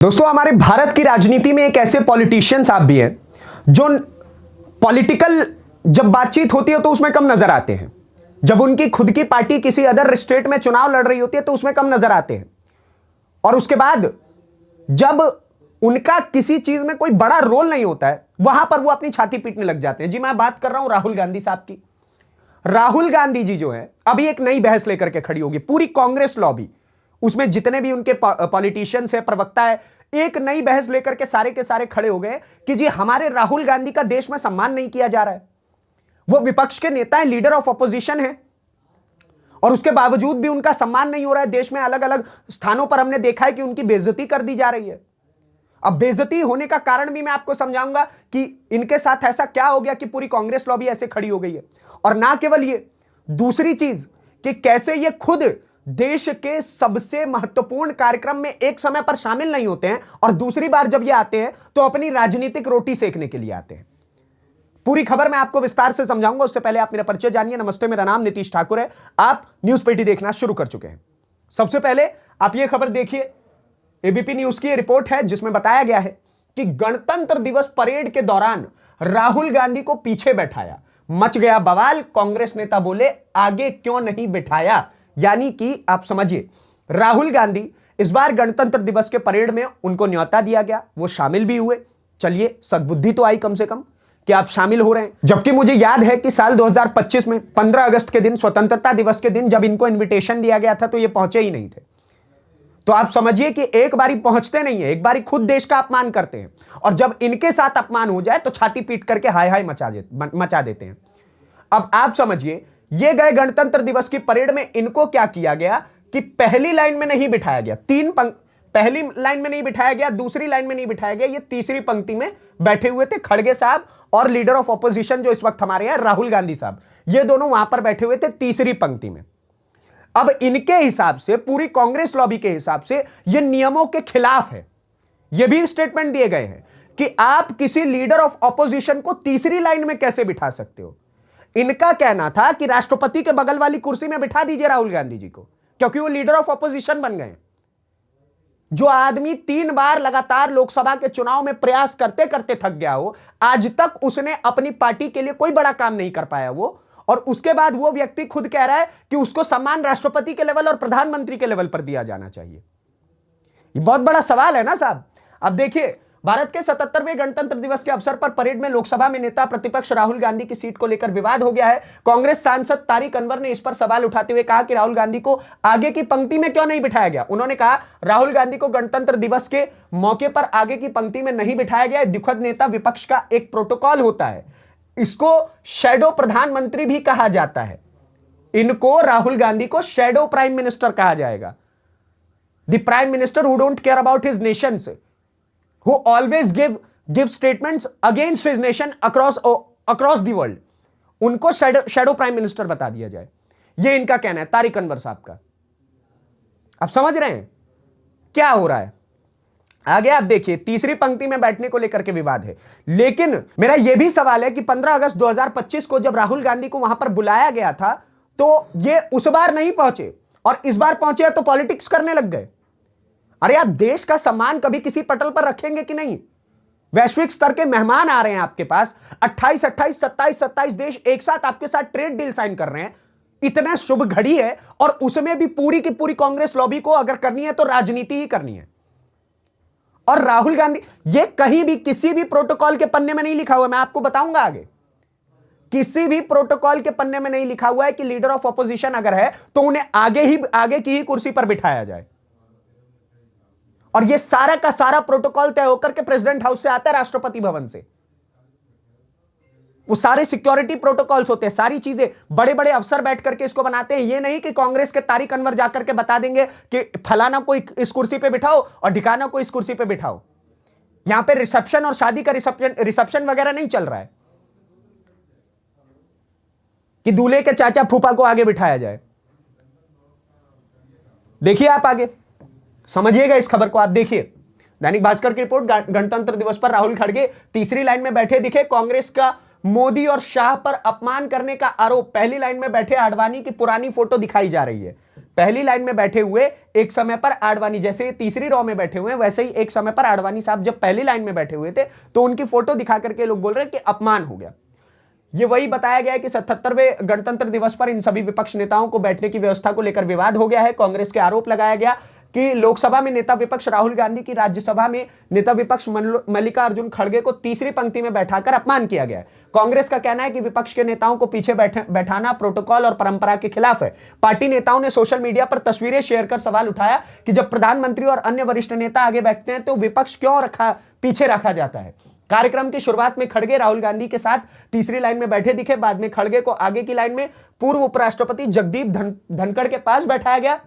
दोस्तों, हमारे भारत की राजनीति में एक ऐसे पॉलिटिशियंस आप भी हैं जो पॉलिटिकल जब बातचीत होती है तो उसमें कम नजर आते हैं। जब उनकी खुद की पार्टी किसी अदर स्टेट में चुनाव लड़ रही होती है तो उसमें कम नजर आते हैं। और उसके बाद जब उनका किसी चीज में कोई बड़ा रोल नहीं होता है वहां पर वो अपनी छाती पीटने लग जाते हैं। जी, मैं बात कर रहा हूं राहुल गांधी साहब की। राहुल गांधी जी जो है अभी एक नई बहस लेकर के खड़ी होगी। पूरी कांग्रेस लॉबी, उसमें जितने भी उनके पॉलिटिशियंस है, प्रवक्ता है, एक नई बहस लेकर के सारे खड़े हो गए कि जी हमारे राहुल गांधी का देश में सम्मान नहीं किया जा रहा है। वो विपक्ष के नेता हैं, लीडर ऑफ ऑपोजिशन है, और उसके बावजूद भी उनका सम्मान नहीं हो रहा है। देश में अलग अलग स्थानों पर हमने देखा है कि उनकी बेइज्जती कर दी जा रही है। अब बेइज्जती होने का कारण भी मैं आपको समझाऊंगा कि इनके साथ ऐसा क्या हो गया कि पूरी कांग्रेस लॉबी ऐसे खड़ी हो गई है। और ना केवल ये, दूसरी चीज कि कैसे ये खुद देश के सबसे महत्वपूर्ण कार्यक्रम में एक समय पर शामिल नहीं होते हैं, और दूसरी बार जब ये आते हैं तो अपनी राजनीतिक रोटी सेकने के लिए आते हैं। पूरी खबर मैं आपको विस्तार से समझाऊंगा। उससे पहले आप मेरा परिचय जानिए। नमस्ते, मेरा नाम नीतीश ठाकुर है। आप न्यूज पेटी देखना शुरू कर चुके हैं। सबसे पहले आप ये खबर देखिए, एबीपी न्यूज की रिपोर्ट है जिसमें बताया गया है कि गणतंत्र दिवस परेड के दौरान राहुल गांधी को पीछे बैठाया, मच गया बवाल। कांग्रेस नेता बोले आगे क्यों नहीं बिठाया। यानी कि आप समझिए, राहुल गांधी इस बार गणतंत्र दिवस के परेड में उनको न्योता दिया गया, वो शामिल भी हुए। चलिए, सद्बुद्धि तो आई कम से कम कि आप शामिल हो रहे हैं। जबकि मुझे याद है कि साल 2025 में 15 अगस्त के दिन, स्वतंत्रता दिवस के दिन, जब इनको इन्विटेशन दिया गया था तो ये पहुंचे ही नहीं थे। तो आप समझिए कि एक बारी पहुंचते नहीं है, एक बारी खुद देश का अपमान करते हैं, और जब इनके साथ अपमान हो जाए तो छाती पीट करके हाय हाय मचा देते हैं। अब आप समझिए, ये गए गणतंत्र दिवस की परेड में, इनको क्या किया गया कि पहली लाइन में नहीं बिठाया गया, पहली लाइन में नहीं बिठाया गया, दूसरी लाइन में नहीं बिठाया गया, ये तीसरी पंक्ति में बैठे हुए थे। खड़गे साहब और लीडर ऑफ ऑपोजिशन जो इस वक्त हमारे हैं राहुल गांधी साहब, ये दोनों वहां पर बैठे हुए थे तीसरी पंक्ति में। अब इनके हिसाब से, पूरी कांग्रेस लॉबी के हिसाब से, ये नियमों के खिलाफ है। ये भी स्टेटमेंट दिए गए हैं कि आप किसी लीडर ऑफ ऑपोजिशन को तीसरी लाइन में कैसे बिठा सकते हो। इनका कहना था कि राष्ट्रपति के बगल वाली कुर्सी में बिठा दीजिए राहुल गांधी जी को, क्योंकि वो लीडर ऑफ ऑपोजिशन बन गए। जो आदमी 3 बार लगातार लोकसभा के चुनाव में प्रयास करते करते थक गया हो, आज तक उसने अपनी पार्टी के लिए कोई बड़ा काम नहीं कर पाया वो, और उसके बाद वो व्यक्ति खुद कह रहा है कि उसको सम्मान राष्ट्रपति के लेवल और प्रधानमंत्री के लेवल पर दिया जाना चाहिए। ये बहुत बड़ा सवाल है ना साहब। अब देखिए, भारत के 77वें गणतंत्र दिवस के अवसर पर परेड में लोकसभा में नेता प्रतिपक्ष राहुल गांधी की सीट को लेकर विवाद हो गया है। कांग्रेस सांसद तारिक अनवर ने इस पर सवाल उठाते हुए कहा कि राहुल गांधी को आगे की पंक्ति में क्यों नहीं बिठाया गया। उन्होंने कहा, राहुल गांधी को गणतंत्र दिवस के मौके पर आगे की पंक्ति में नहीं बिठाया गया। दुखद, नेता विपक्ष का एक प्रोटोकॉल होता है, इसको शैडो प्रधानमंत्री भी कहा जाता है। इनको, राहुल गांधी को शैडो प्राइम मिनिस्टर कहा जाएगा। The prime minister who don't care about his nation, who always give statements against his nation across the world, उनको शैडो प्राइम मिनिस्टर बता दिया जाए। ये इनका कहना है तारिक अनवर साहब का। आप समझ रहे हैं क्या हो रहा है। आगे आप देखिए, तीसरी पंक्ति में बैठने को लेकर के विवाद है। लेकिन मेरा यह भी सवाल है कि 15 अगस्त 2025 को जब राहुल गांधी को वहां पर बुलाया गया था तो ये उस बार नहीं पहुंचे, और इस बार पहुंचे तो पॉलिटिक्स करने लग गए। अरे आप देश का सम्मान कभी किसी पटल पर रखेंगे कि नहीं। वैश्विक स्तर के मेहमान आ रहे हैं आपके पास, 27 देश एक साथ आपके साथ ट्रेड डील साइन कर रहे हैं। इतना शुभ घड़ी है, और उसमें भी पूरी की पूरी कांग्रेस लॉबी को अगर करनी है तो राजनीति ही करनी है। और राहुल गांधी, ये कहीं भी किसी भी प्रोटोकॉल के पन्ने में नहीं लिखा हुआ, मैं आपको बताऊंगा आगे। किसी भी प्रोटोकॉल के पन्ने में नहीं लिखा हुआ है कि लीडर ऑफ ऑपोजिशन अगर है तो उन्हें आगे की ही कुर्सी पर बिठाया जाए। और ये सारा का सारा प्रोटोकॉल तय होकर के प्रेसिडेंट हाउस से आता है, राष्ट्रपति भवन से। वो सारे सिक्योरिटी प्रोटोकॉल्स होते हैं, सारी चीजें बड़े बड़े अफसर बैठ करके इसको बनाते हैं। ये नहीं कि कांग्रेस के तारिक अनवर जाकर के बता देंगे कि फलाना को इस कुर्सी पे बिठाओ और ढिकाना को इस कुर्सी पे बिठाओ। यहां पे रिसेप्शन और शादी का रिसेप्शन वगैरह नहीं चल रहा है कि दूल्हे के चाचा फूफा को आगे बिठाया जाए। देखिए आप आगे समझिएगा इस खबर को। आप देखिए, दैनिक भास्कर की रिपोर्ट, गणतंत्र दिवस पर राहुल खड़गे तीसरी लाइन में बैठे दिखे। कांग्रेस का मोदी और शाह पर अपमान करने का आरोप। पहली लाइन में बैठे आडवाणी की पुरानी फोटो दिखाई जा रही है। पहली लाइन में बैठे हुए एक समय पर आडवाणी, जैसे ये तीसरी रो में बैठे हुए हैं, वैसे ही एक समय पर आडवाणी साहब जब पहली लाइन में बैठे हुए थे तो उनकी फोटो दिखा करके लोग बोल रहे हैं कि अपमान हो गया। ये वही बताया गया है कि 77वें गणतंत्र दिवस पर इन सभी विपक्ष नेताओं को बैठने की व्यवस्था को लेकर विवाद हो गया है। कांग्रेस के आरोप लगाया गया कि लोकसभा में नेता विपक्ष राहुल गांधी की राज्यसभा में नेता विपक्ष मल्लिकार्जुन खड़गे को तीसरी पंक्ति में बैठाकर अपमान किया गया है। कांग्रेस का कहना है कि विपक्ष के नेताओं को पीछे बैठाना प्रोटोकॉल और परंपरा के खिलाफ है। पार्टी नेताओं ने सोशल मीडिया पर तस्वीरें शेयर कर सवाल उठाया कि जब प्रधानमंत्री और अन्य वरिष्ठ नेता आगे बैठते हैं तो विपक्ष क्यों पीछे रखा जाता है। कार्यक्रम की शुरुआत में खड़गे राहुल गांधी के साथ तीसरी लाइन में बैठे दिखे। बाद में खड़गे को आगे की लाइन में पूर्व उपराष्ट्रपति जगदीप धनखड़ के पास बैठाया गया।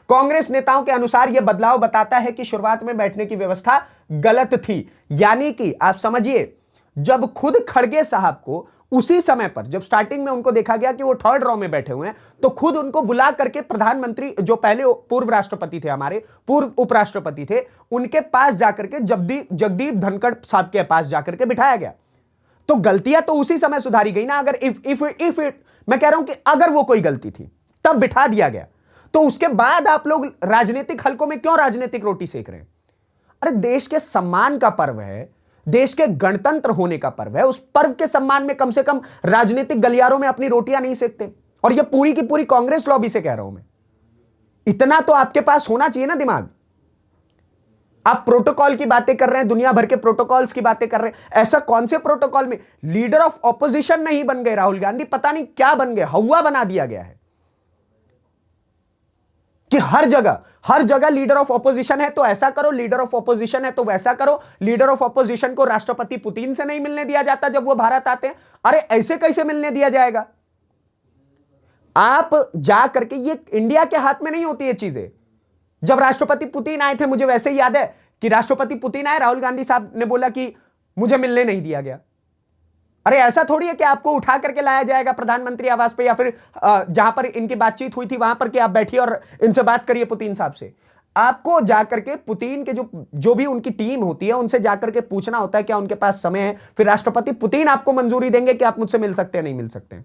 कांग्रेस नेताओं के अनुसार यह बदलाव बताता है कि शुरुआत में बैठने की व्यवस्था गलत थी। यानी कि आप समझिए, जब खुद खड़गे साहब को उसी समय पर जब स्टार्टिंग में उनको देखा गया कि वो थर्ड रो में बैठे हुए हैं तो खुद उनको बुला करके प्रधानमंत्री जो पहले पूर्व राष्ट्रपति थे, हमारे पूर्व उपराष्ट्रपति थे, उनके पास जाकर के जगदीप धनखड़ साहब के पास जाकर के बिठाया गया। तो गलतियां तो उसी समय सुधारी गई ना। अगर इफ मैं कह रहा हूं कि अगर वो कोई गलती थी तब बिठा दिया गया, तो उसके बाद आप लोग राजनीतिक हलकों में क्यों राजनीतिक रोटी सेक रहे हैं? अरे देश के सम्मान का पर्व है, देश के गणतंत्र होने का पर्व है, उस पर्व के सम्मान में कम से कम राजनीतिक गलियारों में अपनी रोटियां नहीं सेकते। और ये पूरी की पूरी कांग्रेस लॉबी से कह रहा हूं मैं। इतना तो आपके पास होना चाहिए ना दिमाग। आप प्रोटोकॉल की बातें कर रहे हैं, दुनिया भर के प्रोटोकॉल्स की बातें कर रहे हैं। ऐसा कौन से प्रोटोकॉल में लीडर ऑफ ऑपोजिशन नहीं बन गए राहुल गांधी? पता नहीं क्या बन गए, हवा बना दिया गया है कि हर जगह लीडर ऑफ ऑपोजिशन है तो ऐसा करो, लीडर ऑफ ऑपोजिशन है तो वैसा करो। लीडर ऑफ ऑपोजिशन को राष्ट्रपति पुतिन से नहीं मिलने दिया जाता जब वो भारत आते हैं। अरे ऐसे कैसे मिलने दिया जाएगा? आप जा करके, ये इंडिया के हाथ में नहीं होती ये चीजें। जब राष्ट्रपति पुतिन आए थे, मुझे वैसे ही याद है कि राष्ट्रपति पुतिन आए, राहुल गांधी साहब ने बोला कि मुझे मिलने नहीं दिया गया। अरे ऐसा थोड़ी है कि आपको उठा करके लाया जाएगा प्रधानमंत्री आवास पे या फिर जहां पर इनकी बातचीत हुई थी वहां पर कि आप बैठिए और इनसे बात करिए पुतिन साहब से। आपको जाकर के पुतिन के जो भी उनकी टीम होती है उनसे जाकर के पूछना होता है क्या उनके पास समय है, फिर राष्ट्रपति पुतिन आपको मंजूरी देंगे कि आप मुझसे मिल सकते हैं, नहीं मिल सकते हैं।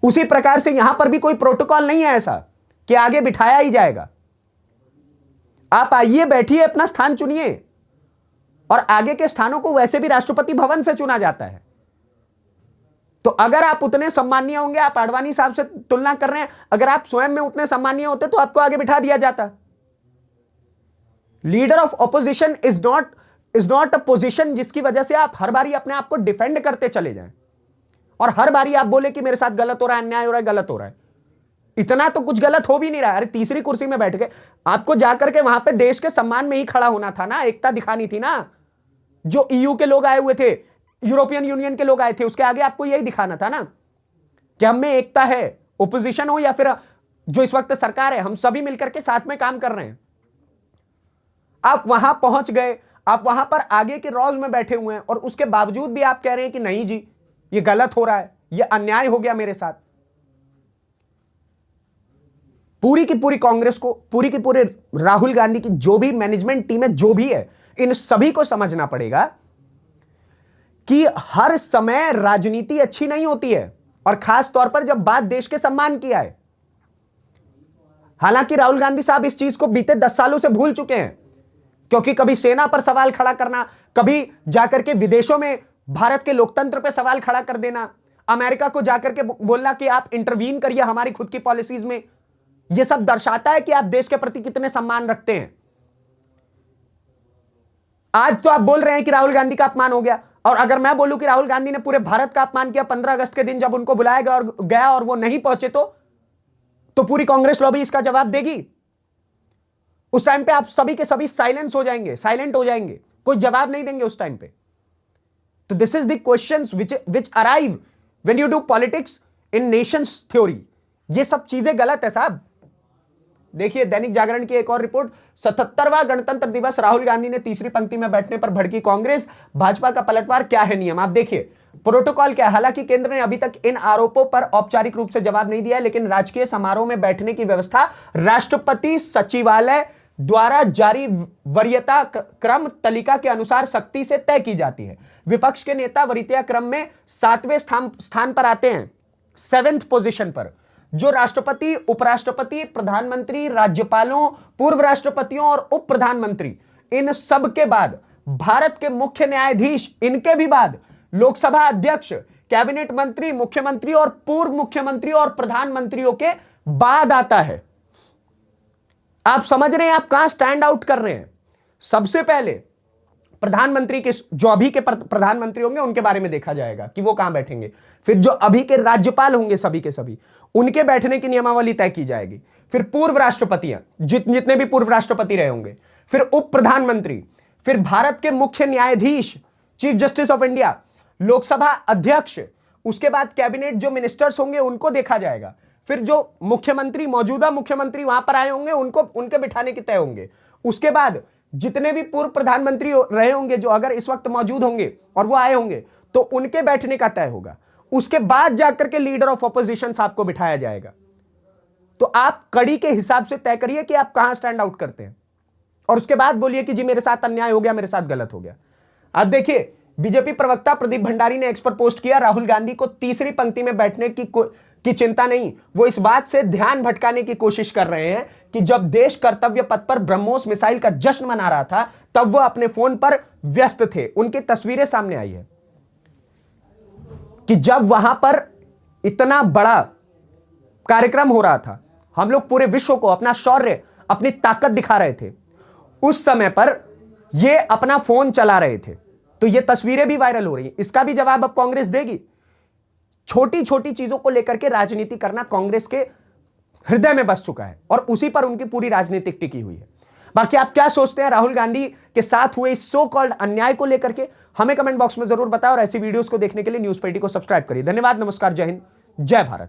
उसी प्रकार से यहां पर भी कोई प्रोटोकॉल नहीं है ऐसा कि आगे बिठाया ही जाएगा। आप आइए, बैठिए, अपना स्थान चुनिए। और आगे के स्थानों को वैसे भी राष्ट्रपति भवन से चुना जाता है। तो अगर आप उतने सम्मानीय होंगे, आप आडवाणी साहब से तुलना कर रहे हैं, अगर आप स्वयं में उतने सम्मानीय होते तो आपको आगे बिठा दिया जाता। Leader of opposition is not a position जिसकी वजह से आप हर बारी अपने आप को डिफेंड करते चले जाएं और हर बारी आप बोले कि मेरे साथ गलत हो रहा है, अन्याय हो रहा है, गलत हो रहा है। इतना तो कुछ गलत हो भी नहीं रहा है। अरे तीसरी कुर्सी में बैठ गए, आपको जाकर के वहां पे देश के सम्मान में ही खड़ा होना था ना, एकता दिखानी थी ना। जो ईयू के लोग आए हुए थे, यूरोपियन यूनियन के लोग आए थे, उसके आगे आपको यही दिखाना था ना कि हम में एकता है। ओपोजिशन हो या फिर जो इस वक्त सरकार है, हम सभी मिलकर के साथ में काम कर रहे हैं। आप वहां पहुंच गए, आप वहां पर आगे के रोज में बैठे हुए हैं और उसके बावजूद भी आप कह रहे हैं कि नहीं जी ये गलत हो रहा है, ये अन्याय हो गया मेरे साथ। पूरी की पूरी कांग्रेस को, पूरी की पूरी राहुल गांधी की जो भी मैनेजमेंट टीम है, जो भी है, इन सभी को समझना पड़ेगा कि हर समय राजनीति अच्छी नहीं होती है और खास तौर पर जब बात देश के सम्मान की आए। हालांकि राहुल गांधी साहब इस चीज को बीते 10 सालों से भूल चुके हैं, क्योंकि कभी सेना पर सवाल खड़ा करना, कभी जाकर के विदेशों में भारत के लोकतंत्र पर सवाल खड़ा कर देना, अमेरिका को जाकर के बोलना कि आप इंटरवीन करिए हमारी खुद की पॉलिसीज में, यह सब दर्शाता है कि आप देश के प्रति कितने सम्मान रखते हैं। आज तो आप बोल रहे हैं कि राहुल गांधी का अपमान हो गया, और अगर मैं बोलूं कि राहुल गांधी ने पूरे भारत का अपमान किया 15 अगस्त के दिन जब उनको बुलाया गया और वो नहीं पहुंचे, तो पूरी कांग्रेस लॉबी इसका जवाब देगी। उस टाइम पे आप सभी के सभी साइलेंट हो जाएंगे, कोई जवाब नहीं देंगे उस टाइम पे। तो this is the questions which arrive when you do politics in Nations theory. ये सब चीजें गलत है साहब। देखिए दैनिक जागरण की एक और रिपोर्ट, 77वां गणतंत्र दिवस, राहुल गांधी ने तीसरी पंक्ति में बैठने पर भड़की कांग्रेस, भाजपा का पलटवार, क्या है नियम? आप देखिए प्रोटोकॉल क्या है। हालांकि केंद्र ने अभी तक इन आरोपों पर औपचारिक रूप से जवाब नहीं दिया, लेकिन राजकीय समारोह में बैठने की व्यवस्था राष्ट्रपति सचिवालय द्वारा जारी वरीयता क्रम तालिका के अनुसार सख्ती से तय की जाती है। विपक्ष के नेता वरीयता क्रम में 7वें स्थान पर आते हैं, 7th पोजीशन पर। जो राष्ट्रपति, उपराष्ट्रपति, प्रधानमंत्री, राज्यपालों, पूर्व राष्ट्रपतियों और उप प्रधानमंत्री, इन सब के बाद भारत के मुख्य न्यायाधीश, इनके भी बाद लोकसभा अध्यक्ष, कैबिनेट मंत्री, मुख्यमंत्री और पूर्व मुख्यमंत्री और प्रधानमंत्रियों के बाद आता है। आप समझ रहे हैं आप कहां स्टैंड आउट कर रहे हैं? सबसे पहले प्रधानमंत्री के, जो अभी के प्रधानमंत्री होंगे उनके बारे में देखा जाएगा कि वो कहां बैठेंगे। फिर जो अभी के राज्यपाल होंगे सभी के सभी, उनके बैठने की नियमावली तय की जाएगी। फिर पूर्व राष्ट्रपतियां, जितने भी पूर्व राष्ट्रपति रहे होंगे, फिर उप प्रधानमंत्री, फिर भारत के मुख्य न्यायाधीश, chief justice of India, Lok Sabha अध्यक्ष, उसके बाद कैबिनेट जो मिनिस्टर्स होंगे उनको देखा जाएगा। फिर जो मुख्यमंत्री, मौजूदा मुख्यमंत्री वहां पर आए होंगे उनके बिठाने के तय होंगे। उसके बाद जितने भी पूर्व प्रधानमंत्री रहे होंगे, जो अगर इस वक्त मौजूद होंगे और वो आए होंगे, तो उनके बैठने का तय होगा। उसके बाद जाकर के लीडर ऑफ ऑपोजिशन आपको बिठाया जाएगा। तो आप कड़ी के हिसाब से तय करिए कि आप कहां स्टैंड आउट करते हैं, और उसके बाद बोलिए कि जी मेरे साथ अन्याय हो गया, मेरे साथ गलत हो गया। अब देखिए, बीजेपी प्रवक्ता प्रदीप भंडारी ने एक्स पर पोस्ट किया, राहुल गांधी को तीसरी पंक्ति में बैठने की चिंता नहीं, वो इस बात से ध्यान भटकाने की कोशिश कर रहे हैं कि जब देश कर्तव्य पथ पर ब्रह्मोस मिसाइल का जश्न मना रहा था, तब वो अपने फोन पर व्यस्त थे। उनकी तस्वीरें सामने आई है कि जब वहां पर इतना बड़ा कार्यक्रम हो रहा था, हम लोग पूरे विश्व को अपना शौर्य, अपनी ताकत दिखा रहे थे, उस समय पर ये अपना फोन चला रहे थे। तो ये तस्वीरें भी वायरल हो रही हैं। इसका भी जवाब अब कांग्रेस देगी। छोटी छोटी चीजों को लेकर के राजनीति करना कांग्रेस के हृदय में बस चुका है, और उसी पर उनकी पूरी राजनीतिक टिकी हुई है। बाकी आप क्या सोचते हैं राहुल गांधी के साथ हुए इस सो कॉल्ड अन्याय को लेकर के, हमें कमेंट बॉक्स में जरूर बताएं, और ऐसी वीडियोस को देखने के लिए न्यूज़ 80 को सब्सक्राइब करिए। धन्यवाद, नमस्कार, जय हिंद, जय भारत।